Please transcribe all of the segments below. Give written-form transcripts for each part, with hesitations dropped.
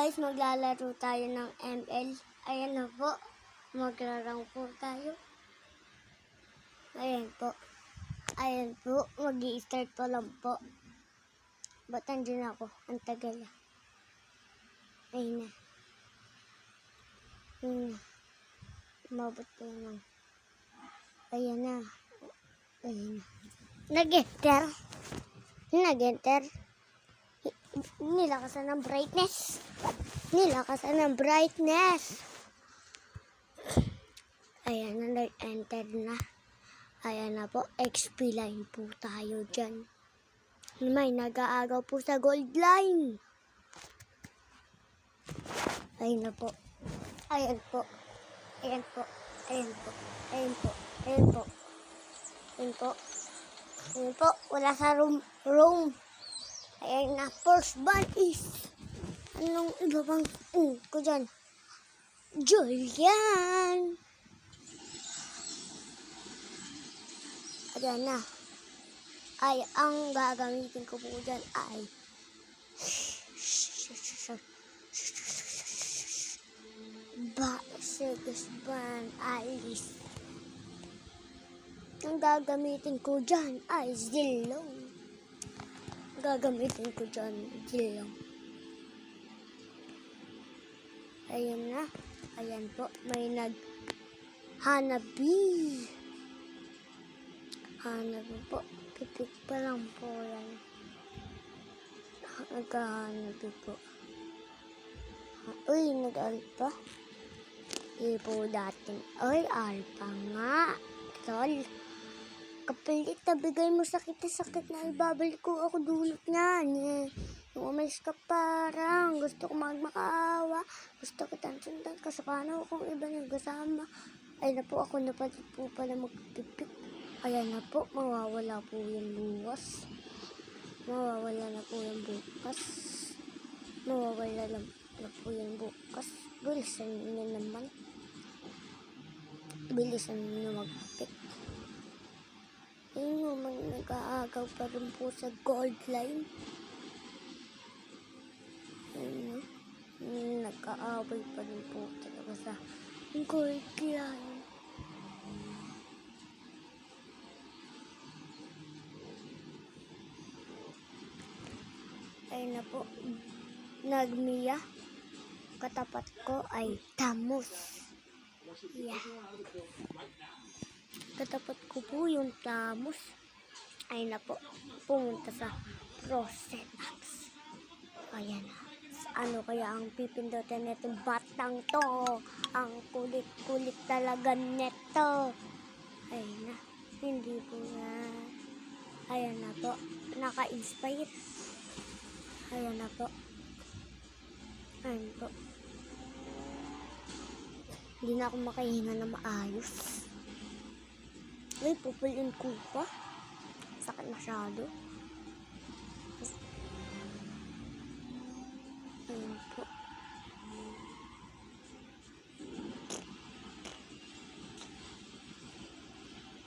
guys, maglalaro tayo ng ML. Ayan na po. Maglarang po tayo. Ayan po. Ayan po. Mag-i-start po lang po. Ba't andyan ako? Ang tagal na. Ayun na. Ayun na. Umabot po lang. Ayan na. Ayan na. Nag-enter. Nag-enter. Nilakasan ng brightness. Nilakasan ng brightness. Ayan na, nag-enter na. Ayan na po, XP line po tayo dyan. May nag-aagaw po sa gold line. Ayan na po. Ayan po. Ayan po. Ayan po. Ayan po. Ayan po. Ayan po. Ayan po. Wala sa room. Ayan na. First ban is anong iba bang ko dyan? Julian. Ayan na. Ay, ang gagamitin ko po dyan ay Segus Ban Alice. Ang gagamitin ko dyan ay Zilong. Gagamitin ko dyan Zilong. Ayan na. Ayan po. May Hanabi. Hanabi po. Pipik pa lang po yan. Nagkahanabi po. Uy, nag-alpa. Hindi po dating. Ay, alpa nga. Tol. Kapalit na bigay mo sakit na ibabalik ko ako dulot niyan. Yung umalis ka parang gusto ko magmakaawa. Gusto ko tansundan kasi paano kung iba nang kasama. Ay na po ako na po pala magpipik. Ayan na po, mawawala po yung bukas. Mawawala na po yung bukas. Mawawala na po yung bukas. Bilisan nyo naman. Bilisan nyo magpipik. Ayun naman, nag-aagaw pa rin po sa gold line. Ayun, nag-aaway pa rin po talaga sa gold line. Ayun na po, nagmiya. Katapat ko ay Tamus. Yeah. Katapat ko po yung Tamus. Ayun na po, pumunta sa Prosenax. Ayan na. Ano kaya ang pipindutin netong batang to? Ang kulit-kulit talaga neto. Ayun na. Hindi po na. Ayan na po. Naka-inspire. Ayan na po. Ayan po. Hindi na ako makahinga na maayos. Ay, pupulin ko pa. Sakit masyado. Ayan po.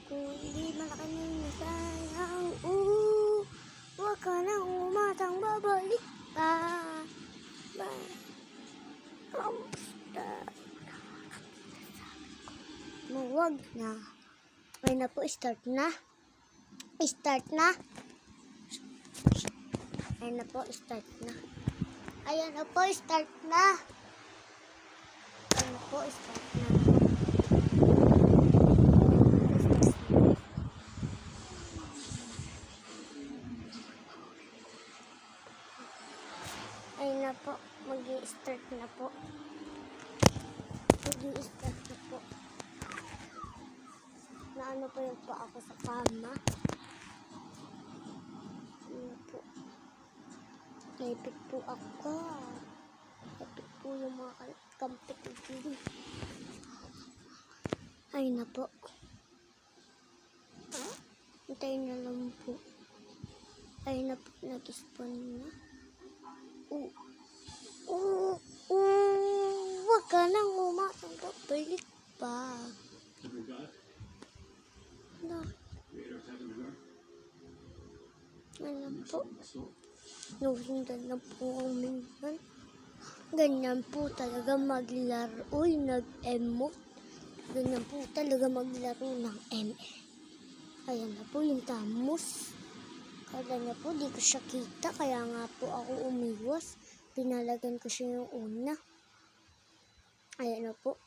Kung hindi malaki na yung nasayang, huwag ka nang umatang babalik pa. Kamusta? Huwag na. Ayun na po, start na. Start na. Ayun na po, start na. Ayan na po, start na. Ayan na po, start na. Ayun na po, mag-i-start na po. Mag-i-start na po. Naano po yung pa ako sa kama. Ayun po. Naipit po ako. Naipit po yung mga kampit ko dito. Ayun na po. Hintayin na lang po. Ayun na po. Nag-spawn na. Huwag ka nang umatang balik pa. No. Ayun na po. Nasundan na po ang minsan. Ganyan po talaga maglaro. Uy, nag-emote. Ganyan po talaga maglaro ng ML. Ayan na po yung Tamos. Kala niya po, di ko siya kita. Kaya nga po ako umiwas. Pinalagan ko siya yung una. Ayan na po.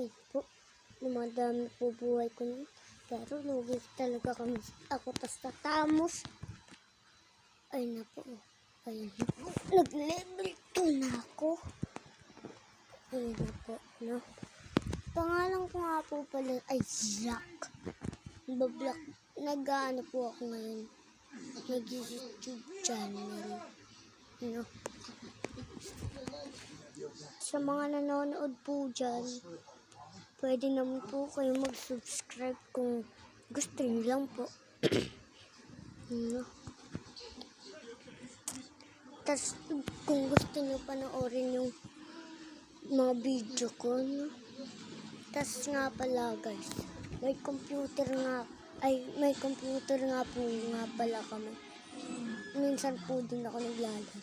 Ay po. Lumadami po buhay ko na. Pero lugi talaga kami. Ako tas Tamos. Ayan na po. Ayan na po. Nag-level 2 na ako. Ayan na po. No? Pangalan ko nga po pala ay Zack. Nag-vlog. Nag-ano po ako ngayon. Nag-YouTube channel. No? Sa mga nanonood po dyan, pwede naman po kayo mag-subscribe kung gusto nyo lang po. No? Tas kung gusto nyo panoorin yung mga video ko, no? Tas nga pala guys, may computer nga po nga pala kami. Minsan po din ako naglalaro.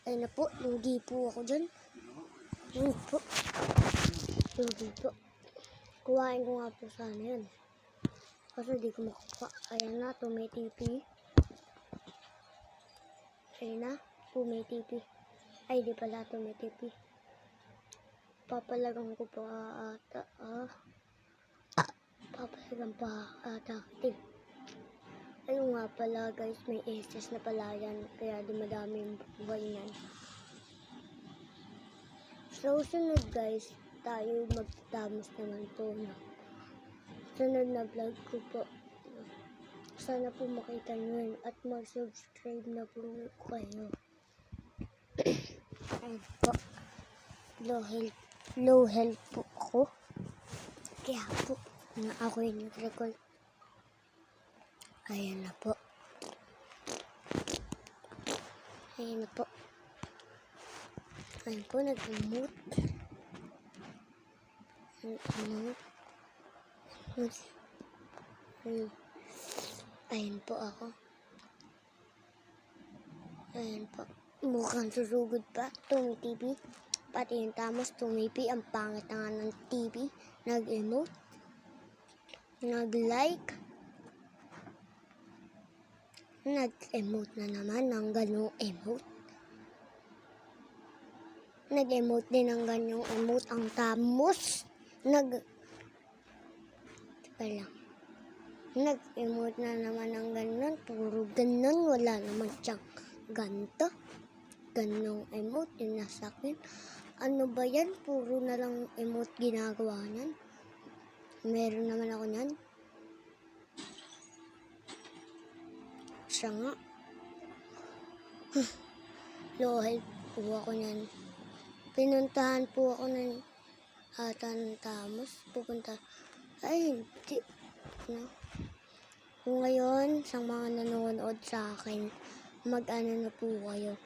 Ay na po, lugi po ako dyan. Lugi po. Kuhain ko nga po sana yan. Kasi di ko makuha. Ayan na, tumitipi. Ayan na, tumitipi. Ay, di pala tumitipi. Papalagang ko pa ata. Papalagang pa ata. Ayun nga pala guys, may SS na pala yan. Kaya di madami yung buhay yan. So, sunod guys, tayo magtamos naman po. No? Sunod na vlog ko po. Sana po makita nyo yun at mag-subscribe na po kayo. Ayun po. Low health po ako. Kaya po, na ako yung nag-record. Ayan na po. Ayan na po. Ayan po, nag-emote. Ayan po ako. Ayan po. Mukhang susugod pa. Tumitipi. Pati yung Tamos tumipi. Ang pangit na nga ng TV. Nag-emote. Nag-like. Nag-emote na naman ng ganong emote. Nag-emote din ng ganyong emote ang Tamos. Nag-emote na naman ng ganon. Puro ganon. Wala naman siyang ganto. Ganong emote yung nasa akin. Ano ba yan? Puro na lang emote ginagawa niyan. Meron naman ako niyan. Siya nga. Low health po ako niyan. Pinuntahan po ako ng Tamos. Pupunta. Ay, hindi. No? Kung ngayon, sa mga nanonood sa akin, mag-ano na po kayo.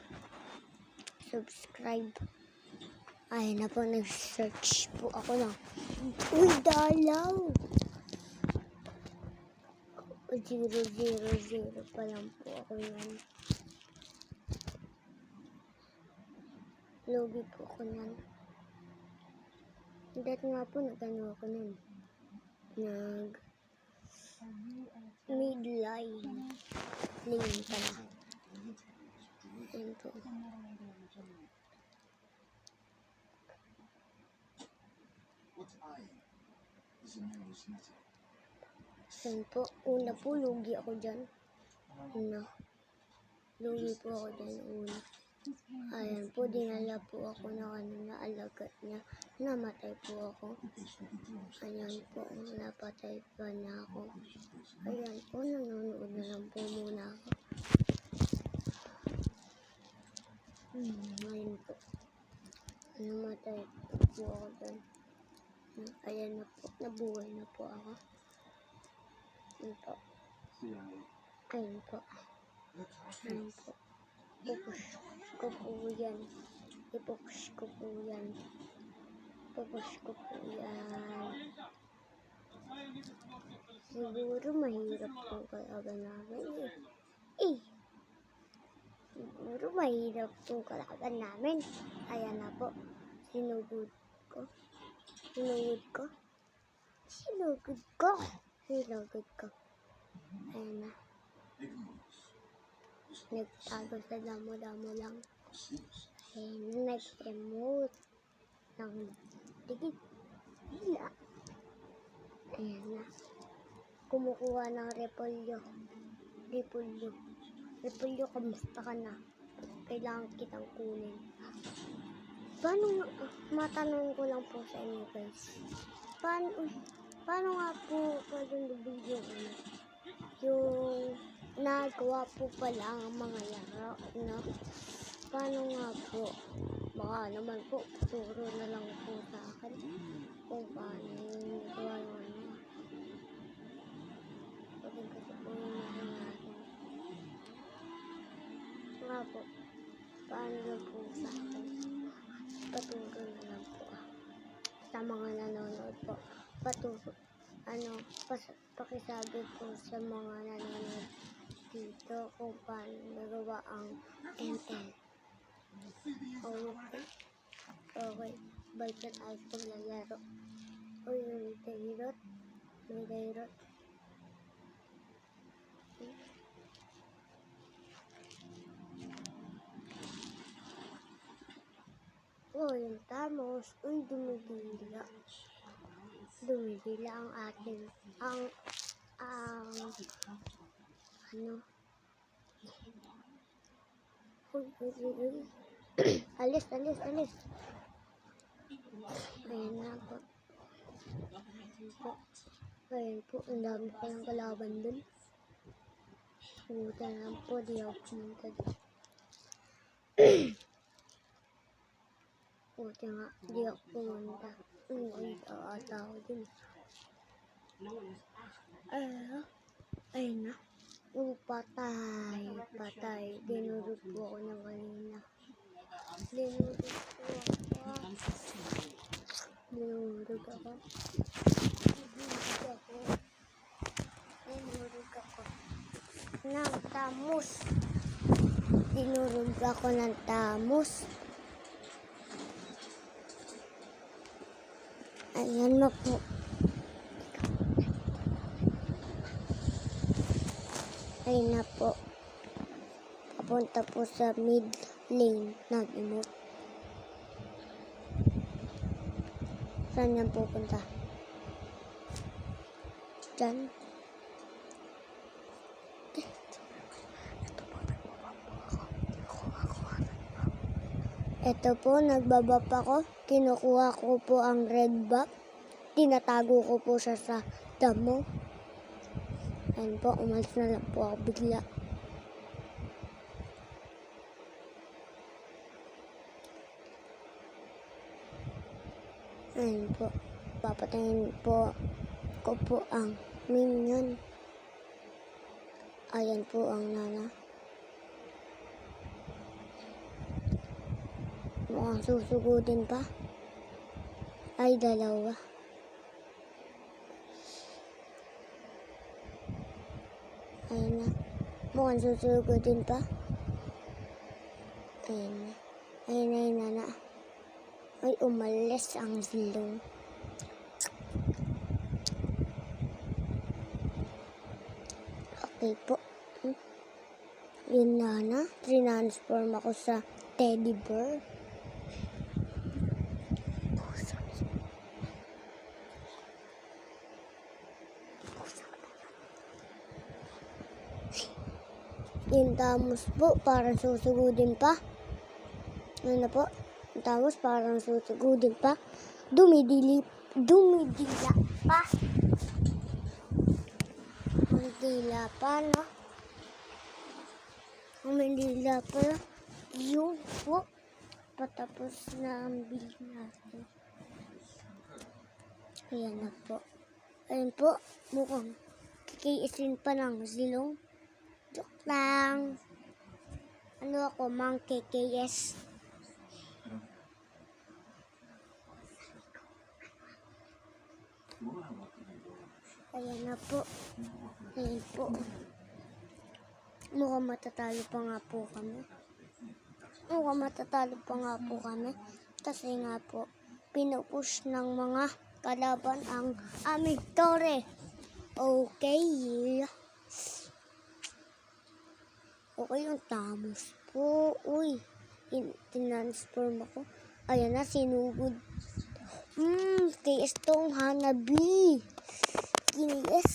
Subscribe. Ay na po, nag-search po ako na. Uy, dalaw! 000 pa lang po ako yan. Logi po ako yan. Dati nga po, nag-ano ako nun. Midline. Lane pala. Ayan po. Ayan po. Una po, lugi ako dyan. Lugi po ako dyan una. Ayan po, dinala po ako na alagat niya. Namatay po ako. Ayan po, napatay pa na ako. Ayan po, nanonood na lang po muna ako. Ayan po. Namatay po ako dyan. Ayan na po, nabuhay na po ako. Ayan po. Ayan po. Ayan po. Pupush ko po yan. Ipupush ko po yan. Pupush ko po yan. Siguro mahirap po kaya namin eh. mahirap po kalaban namin. Ayan na po. Sinugod ko. Sinugod ko. Sinugod ko. Sinugod ko. Ayan na. Nagtago sa damo-damo lang. Ayan na. Nag-emote. Ng tigit. Hila. Ayan na. Kumukuha ng repolyo. Repolyo. Repolyo, kamusta ka na? Kailangan kitang kunin. Paano, matanong ko lang po sa inyo guys. Paano nga po pwedeng video yung nagawa po pala ang mga laro, no? Paano nga po? Baka naman po, turo na lang po sa akin kung paano yung nagawa yung ano. Pwede kasi po yung natin. Nga po, paano na po sa akin? Paturo na lang po sa mga nanonood po. Pakisabi po sa mga nanonood dito kung paano nagawa ang ML. Okay? Okay. Balikan ayos po lalaro. O yung dairot. May dairot. Oh, yung tamos. Uy, dumidila. Dumidila ang ating, ano? Uy. Alis. Ayan na po. Ayan po, ang dami pa ng kalaban dun. Pumunta lang po, di ako pumunta dun. Pumunta nga, di ako pumunta. Ay, ata ako dun. Ayun na. Patay. Dinurog po ako ng kanina. Dinurog ako. Ng tamos. Dinurog ako ng tamos. Ayan na po. Ayun na po. Papunta po sa mid lane. Nag-emote. Saan yan pupunta? Diyan. Ito po, nagbabap ako. Kinukuha ko po ang red buff. Tinatago ko po siya sa damo. Ayan po, umalis na lang po ako bigla. Ayan po, papatayin po ko po ang minion. Ayan po ang nana. Mukhang susugudin pa. Ay, dalawa. Ayan na. Mukhang susugudin pa. Ayan na. Ayan na, nana. Ay, umalis ang silong. Okay po. Yun na. Transform ako sa teddy bear. Yung tamos po, parang susugudin pa. Ano po? Yung tamos, parang susugudin pa. Dumidila pa. Dumidila pa, no? Dumidila pa. Yung po. Patapos na ang build natin. Ayan na po. Ayan po. Mukhang kikiisin pa ng silong. Joke lang. Ano ako, mang KKS. Ayan na po. Ayan po. Mukhang matatalo pa nga po kami. Mukhang matatalo pa nga po kami. Kasi nga po, pinupush ng mga kalaban ang aming tore. Okay. Okay yung tamos po. Uy, tinansform ako. Ayan na, sinugod. KS tong Hanabi. KS.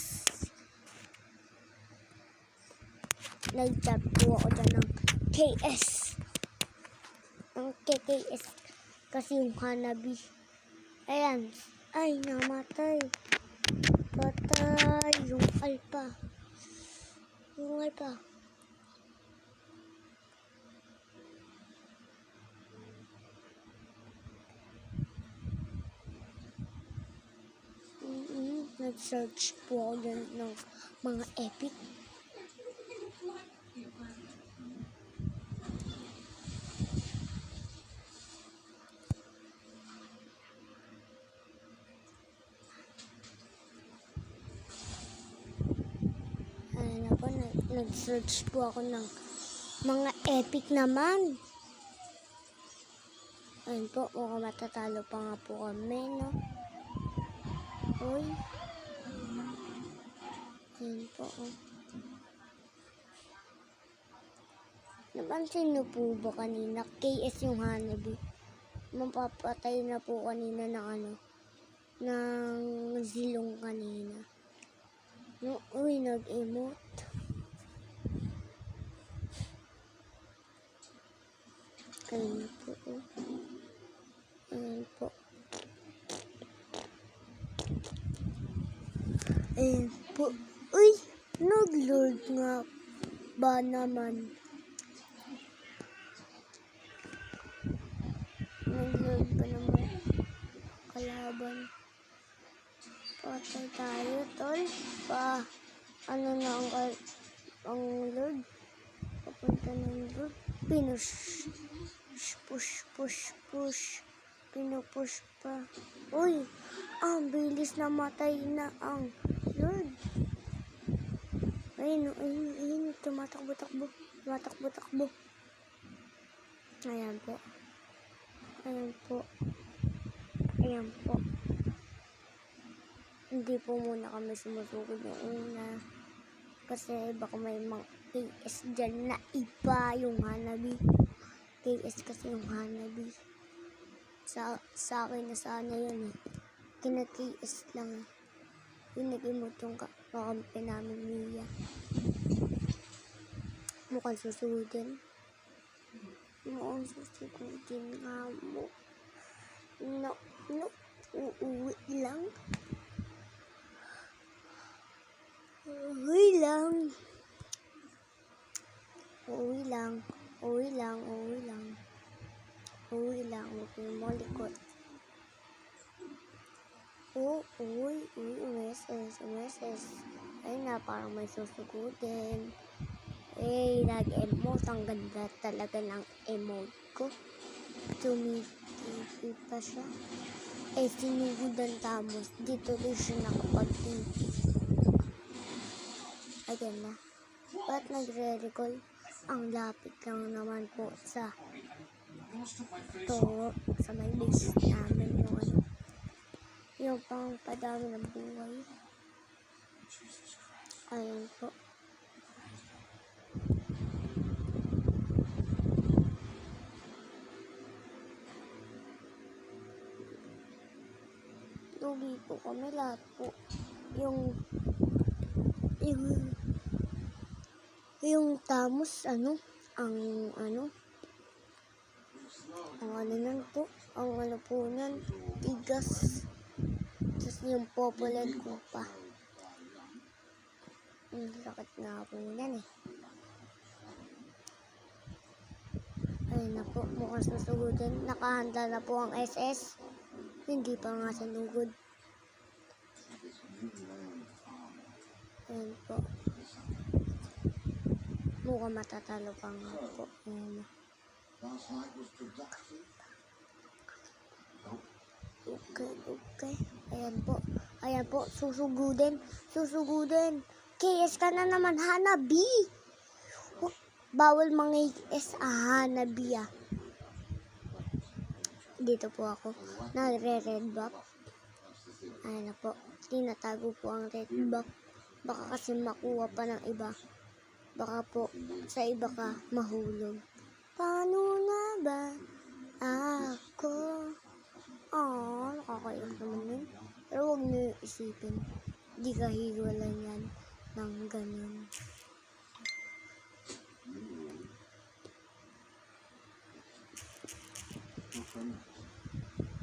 Nag-tap po ako dyan ng KS. Ang KKS. Kasi yung Hanabi. Ayan. Ay, namatay. Patay. Yung Alpha. Yung Alpha. Nag-search po ako dyan ng mga epic. Ayan na po, nag-search po ako ng mga epic naman. Ayan po, mukhang matatalo pa nga po kami, no? Uy. Ayan po, oh. Napansin niyo po ba kanina? KS yung Hanabi. Mapapatay na po kanina ng ano, ng zilong kanina. No, uy, nag-emote. Ayan po, oh. Ayan po. Ayan po. Uy, nag-lord nga ba naman? Nag-lord ba naman? Kalaban. Patay tayo, tol. Ano na ang lord? Papunta ng lord. Push. Pinupush pa. Uy, ang bilis na matay na ang lord. Ayun, tumatakbo. Ayan po. Hindi po muna kami sumusugod ng una. Kasi baka may mga KS dyan na iba yung Hanabi. KS kasi yung Hanabi. Sa akin na sana yun eh. Kina-KS lang. Yung nag-emote yung kakampi namin Mia. Mukhang susugudin. Nga mo. No. Uuwi lang. Huwag yung malikot. USS. Ayun na, parang may susugudin. Nag-emote. Ang ganda talaga ng emote ko. Tumitipi pa siya. Sinugod ang tamos. Dito rin siya nakapag-tipi. Ayan na. Ba't nagre-recall? Ang lapit lang naman po sa sa may base namin yung pang padami ng buhay. Ayan po. Lugi po kami lahat po. Yung tamos, ang tigas. Tapos yung populate ko pa. Sakit nga po yan eh. Ayun na po, mukhang susugudin. Nakahanda na po ang SS. Hindi pa nga sinugod. Ayun po. Mukhang matatalo pa nga po. Ayun na. Okay. Ayan po. Susugudin. KS ka na naman, Hanabi. bawal mangigis Hanabi ah. Dito po ako, nagre-red buff. Ayan na po, tinatago po ang red buff. Baka kasi makuha pa ng iba. Baka po sa iba ka mahulog. Paano na ba ako? Nakakaiyak naman yun. Pero huwag niyo isipin, di ka hiwalay yan ng ganun.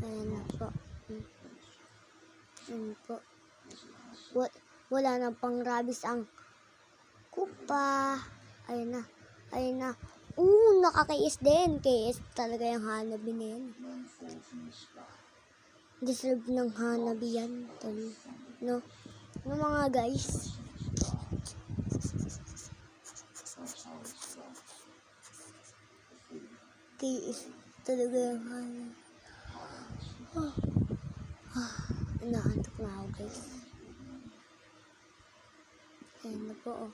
Ayan na po. Ayan po. Wala na pang rabies ang kupa. Ayan na. Ayan na. Nakakais din. KS talaga yung Hanabi na yan. Deserve ng Hanabi yan. No? No mga guys. KS talaga yung Hanabi. Naantok na ako guys. Ayan na po oh.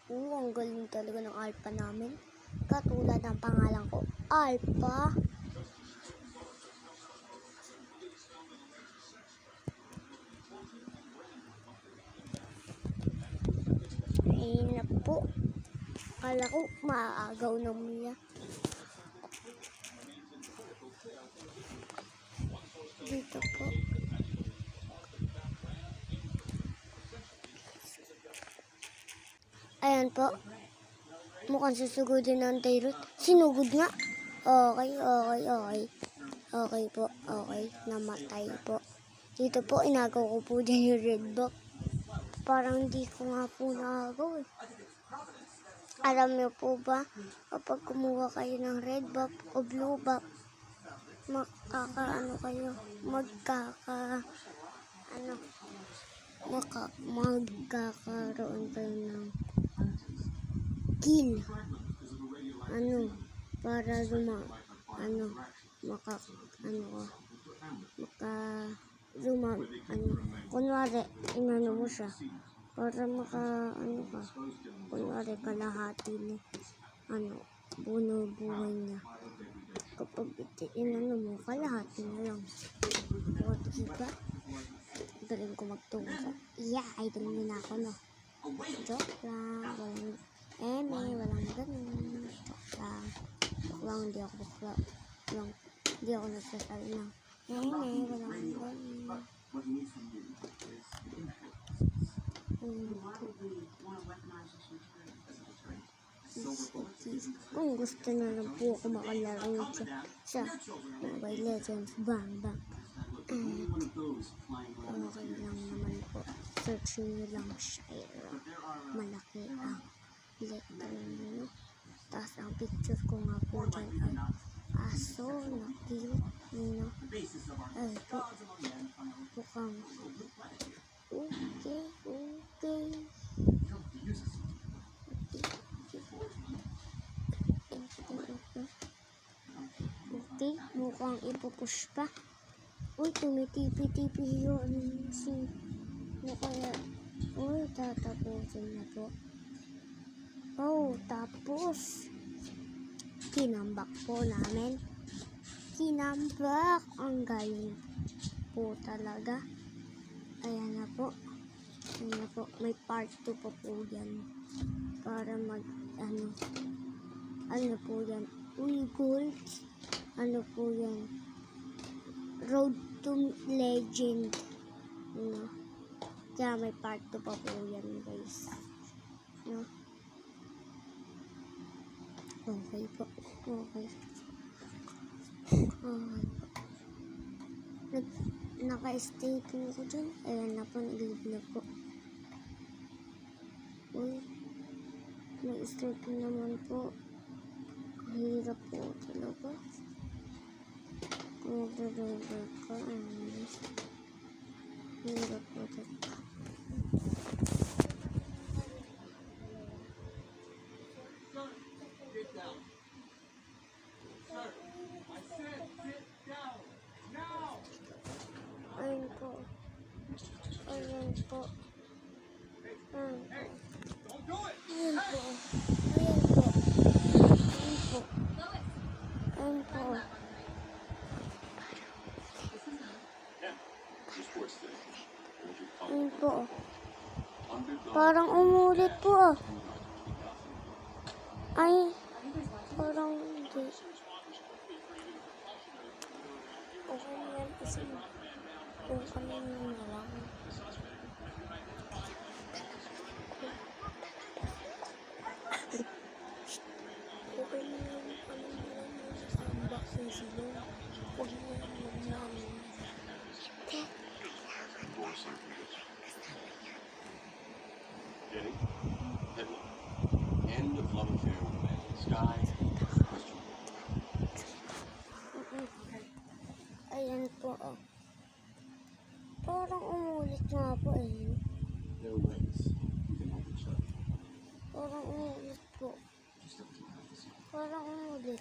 Ang galing talaga ng alpha namin. Katulad ng pangalan ko, Alpha. Ayan na po. Kala ko maaagaw ng Mia. Dito po. Ayan po. Mukhang susugudin ng Tayrot. Sinugod nga. Okay. Okay po. Okay. Namatay po. Dito po, inagaw ko po dyan yung red buff. Parang hindi ko nga po nakagaw eh. Alam niyo po ba, kapag kumuha kayo ng red buff o blue buff, magkakaroon kayo ng kill. Para kunwari, inano mo siya, para kunwari, kalahati ni, buhay niya. Kapag inano mo, kalahati na lang. O, diba? Galing ko magturo. Yeah, idol mo na ako, no? Joke lang. Walang ganun. Joke lang. Hindi ako bakla. Hindi ako nagsasabi ng walang ganun. Kung gusto na lang po ako makalaro sa Mobile Legends, bang. Okay lang naman po. Search nyo lang Shiro. Malaki ang letter nyo. Tapos ang picture ko nga po dyan ay aso na cute. Ay po. Mukhang okay. Okay, mukhang ipupush pa. Uy, tumitipi-tipi yun kaya, tatapusin na po. Tapos, kinambak po namin. Ang galing po talaga. Ayan na po. May part 2 pa po yan. Para po yan. Uy, gold. Po yan. Road to Legend. Kaya may part 2 pa po yan, guys. Okay po. Okay. Naka-stay po ako dyan. Ayan na po, nag-live na po. Uy, may start naman po. Hirap po talaga. Kung mag-driver ka, hirap po talaga. Ayun po. Ayan po. Ayan po. Ay, parang hindi. Okay na yan kasi kung kanina na lang. Okay na yan, ano na lang yun sa unboxing sila. Huwag na yan namin. Jenny? Headline. End of love affair with man in the sky? Question mark. Ayan po, oh. Parang umulit nga po eh. There are ways we can help each other. Parang umulit po. Just don't keep it. Parang umulit.